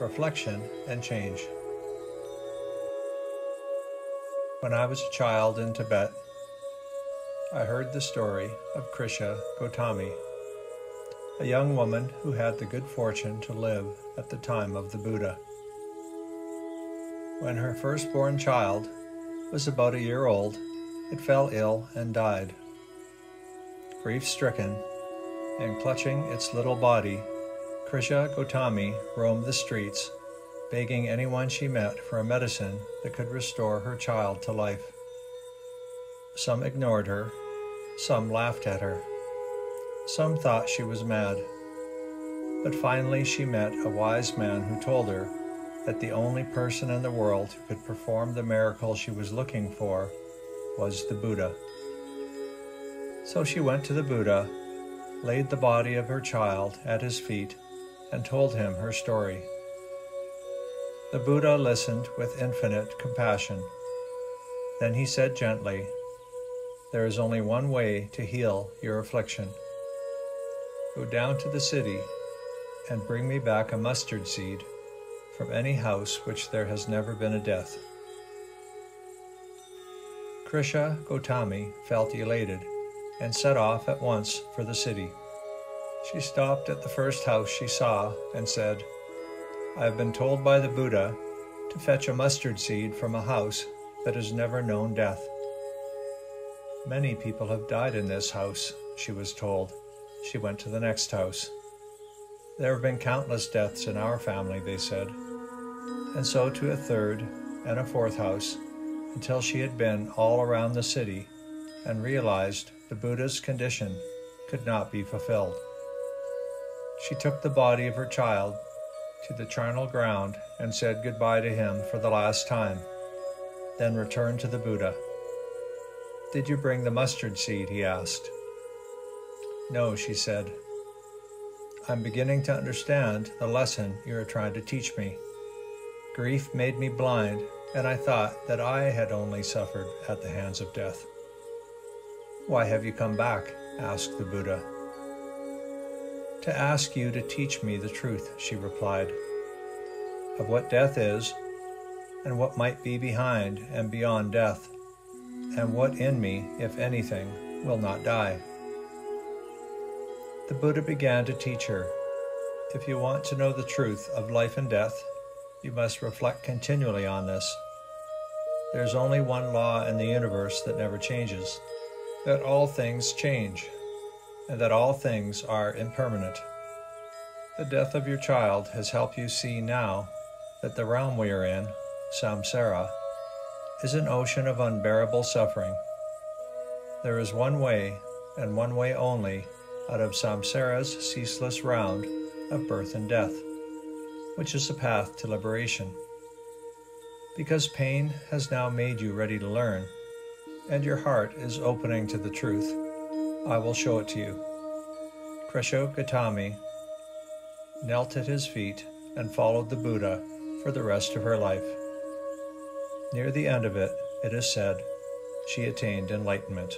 reflection, and change. When I was a child in Tibet, I heard the story of Krisha Gotami, a young woman who had the good fortune to live at the time of the Buddha. When her firstborn child was about a year old, it fell ill and died. Grief-stricken and clutching its little body, Krisha Gotami roamed the streets, begging anyone she met for a medicine that could restore her child to life. Some ignored her, some laughed at her, some thought she was mad. But finally she met a wise man who told her that the only person in the world who could perform the miracle she was looking for was the Buddha. So she went to the Buddha, laid the body of her child at his feet, and told him her story. The Buddha listened with infinite compassion. Then he said gently, "There is only one way to heal your affliction. Go down to the city and bring me back a mustard seed from any house which there has never been a death." Krisha Gotami felt elated and set off at once for the city. She stopped at the first house she saw and said, "I have been told by the Buddha to fetch a mustard seed from a house that has never known death." "Many people have died in this house," she was told. She went to the next house. "There have been countless deaths in our family," they said, and so to a third and a fourth house, until she had been all around the city and realized the Buddha's condition could not be fulfilled. She took the body of her child to the charnel ground and said goodbye to him for the last time, then returned to the Buddha. "Did you bring the mustard seed?" he asked. "No," she said. "I'm beginning to understand the lesson you are trying to teach me. Grief made me blind, and I thought that I had only suffered at the hands of death." "Why have you come back?" asked the Buddha. "To ask you to teach me the truth," she replied, "of what death is, and what might be behind and beyond death, and what in me, if anything, will not die." The Buddha began to teach her, "If you want to know the truth of life and death, you must reflect continually on this. There is only one law in the universe that never changes, that all things change, and that all things are impermanent. The death of your child has helped you see now that the realm we are in, samsara, is an ocean of unbearable suffering. There is one way, and one way only, out of samsara's ceaseless round of birth and death, which is the path to liberation. Because pain has now made you ready to learn, and your heart is opening to the truth, I will show it to you." Krisha Gotami knelt at his feet and followed the Buddha for the rest of her life. Near the end of it, it is said, she attained enlightenment.